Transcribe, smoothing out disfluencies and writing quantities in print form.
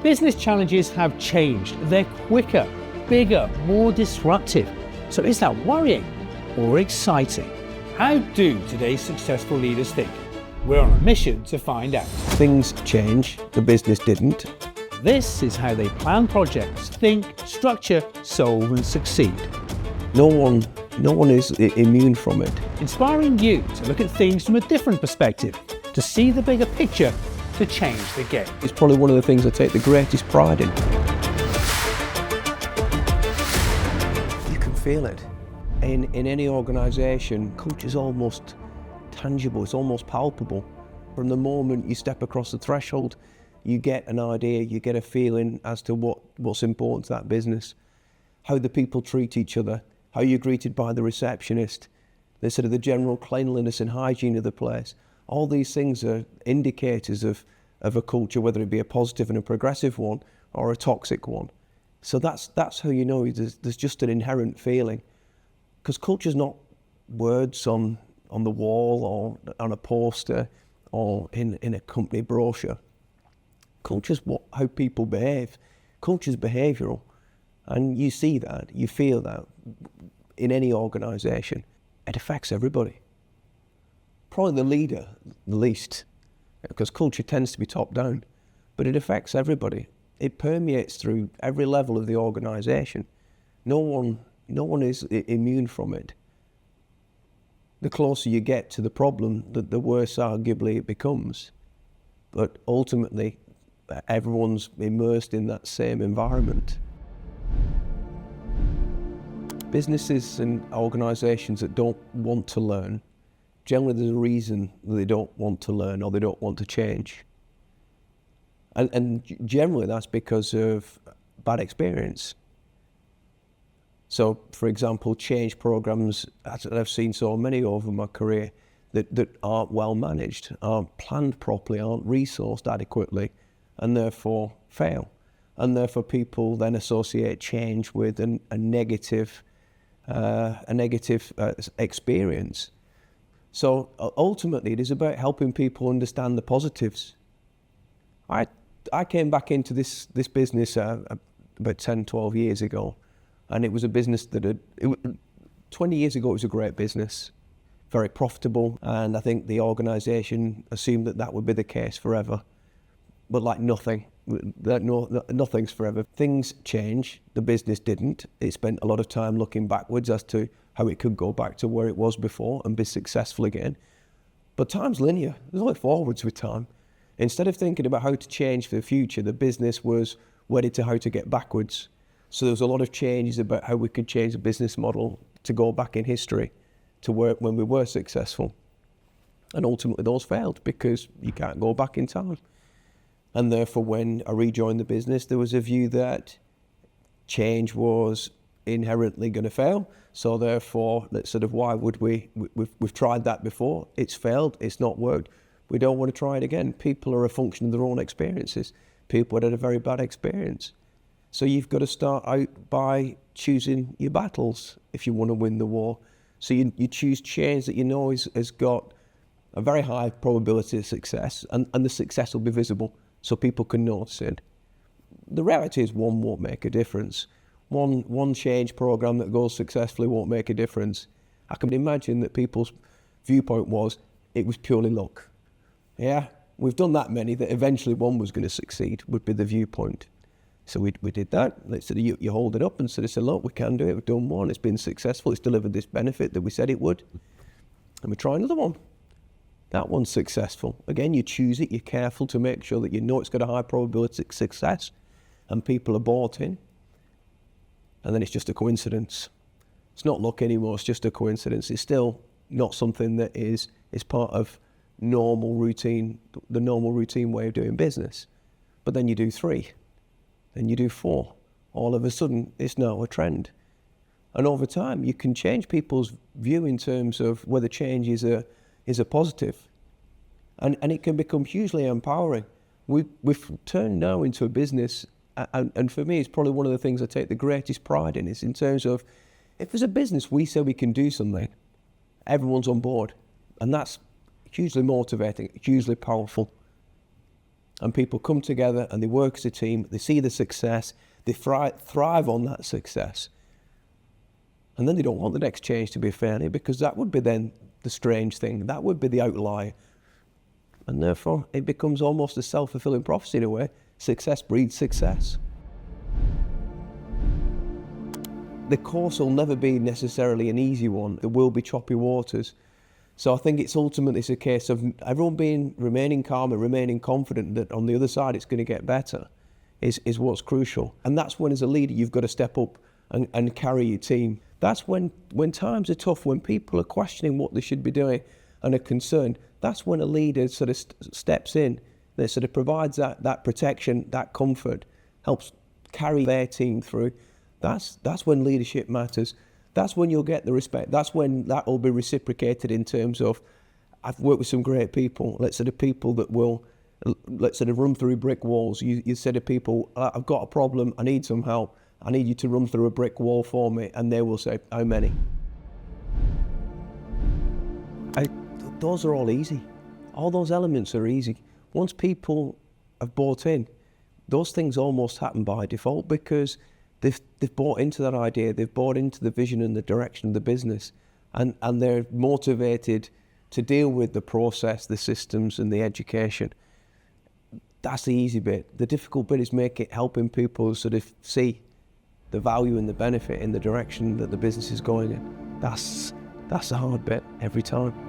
Business challenges have changed. They're quicker, bigger, more disruptive. So is that worrying or exciting? How do today's successful leaders think? We're on a mission to find out. Things change, the business didn't. This is how they plan projects, think, structure, solve and succeed. No one is immune from it. Inspiring you to look at things from a different perspective, to see the bigger picture, to change the game. It's probably one of the things I take the greatest pride in. You can feel it. In any organisation, culture is almost tangible, it's almost palpable. From the moment you step across the threshold, you get an idea, you get a feeling as to what's important to that business, how the people treat each other, how you're greeted by the receptionist, the general cleanliness and hygiene of the place. All these things are indicators of a culture, whether it be a positive and a progressive one or a toxic one. So that's how you know there's just an inherent feeling. Because culture's not words on the wall or on a poster or in a company brochure. Culture's how people behave. Culture's behavioural. And you see that, you feel that in any organisation. It affects everybody. Probably the leader, the least, because culture tends to be top down, but it affects everybody. It permeates through every level of the organisation. No one is immune from it. The closer you get to the problem, the worse arguably it becomes. But ultimately, everyone's immersed in that same environment. Businesses and organisations that don't want to learn, generally there's a reason they don't want to learn or they don't want to change. And generally that's because of bad experience. So, for example, change programs, as I've seen so many over my career, that aren't well managed, aren't planned properly, aren't resourced adequately, and therefore fail. And therefore people then associate change with a negative experience. So ultimately, it is about helping people understand the positives. I came back into this business about 10, 12 years ago, and it was a business that 20 years ago, it was a great business, very profitable, and I think the organisation assumed that would be the case forever. But like nothing, nothing's forever. Things change, the business didn't. It spent a lot of time looking backwards as to how it could go back to where it was before and be successful again. But time's linear, there's only forwards with time. Instead of thinking about how to change for the future, the business was wedded to how to get backwards. So there was a lot of changes about how we could change the business model to go back in history to when we were successful. And ultimately those failed because you can't go back in time. And therefore when I rejoined the business, there was a view that change was inherently going to fail. So therefore, why would we've tried that before, it's failed, it's not worked. We don't want to try it again. People are a function of their own experiences. People had a very bad experience. So you've got to start out by choosing your battles if you want to win the war. So you choose change that you know has got a very high probability of success, and the success will be visible so people can notice it. The reality is one won't make a difference. One change program that goes successfully won't make a difference. I can imagine that people's viewpoint was it was purely luck. Yeah, we've done that many that eventually one was going to succeed would be the viewpoint. So we did that. You hold it up and say, look, we can do it. We've done one. It's been successful. It's delivered this benefit that we said it would. And we try another one. That one's successful. Again, you choose it. You're careful to make sure that you know it's got a high probability of success and people are bought in. And then it's just a coincidence. It's not luck anymore. It's just a coincidence. It's still not something that is part of the normal routine way of doing business. But then you do 3. Then you do 4. All of a sudden, it's now a trend. And over time, you can change people's view in terms of whether change is a positive. And it can become hugely empowering. We've turned now into a business, and for me, it's probably one of the things I take the greatest pride in, is in terms of, if as a business we say we can do something, everyone's on board. And that's hugely motivating, hugely powerful. and people come together and they work as a team, they see the success, they thrive on that success. And then they don't want the next change to be a failure, because that would be then the strange thing, that would be the outlier. And therefore it becomes almost a self-fulfilling prophecy in a way. Success breeds success. The course will never be necessarily an easy one. There will be choppy waters. So I think it's ultimately a case of everyone remaining calm and remaining confident that on the other side it's going to get better is what's crucial. And that's when, as a leader, you've got to step up and carry your team. That's when times are tough, when people are questioning what they should be doing and are concerned, that's when a leader sort of steps in, that sort of provides that protection, that comfort, helps carry their team through. That's when leadership matters. That's when you'll get the respect. That's when that will be reciprocated in terms of, I've worked with some great people, let's say the people that will, let's sort of run through brick walls. You said to people, I've got a problem, I need some help. I need you to run through a brick wall for me. And they will say, how many? Those are all easy. All those elements are easy. Once people have bought in, those things almost happen by default, because they've bought into that idea, they've bought into the vision and the direction of the business, and they're motivated to deal with the process, the systems and the education. That's the easy bit. The difficult bit is helping people sort of see the value and the benefit in the direction that the business is going in. That's the hard bit every time.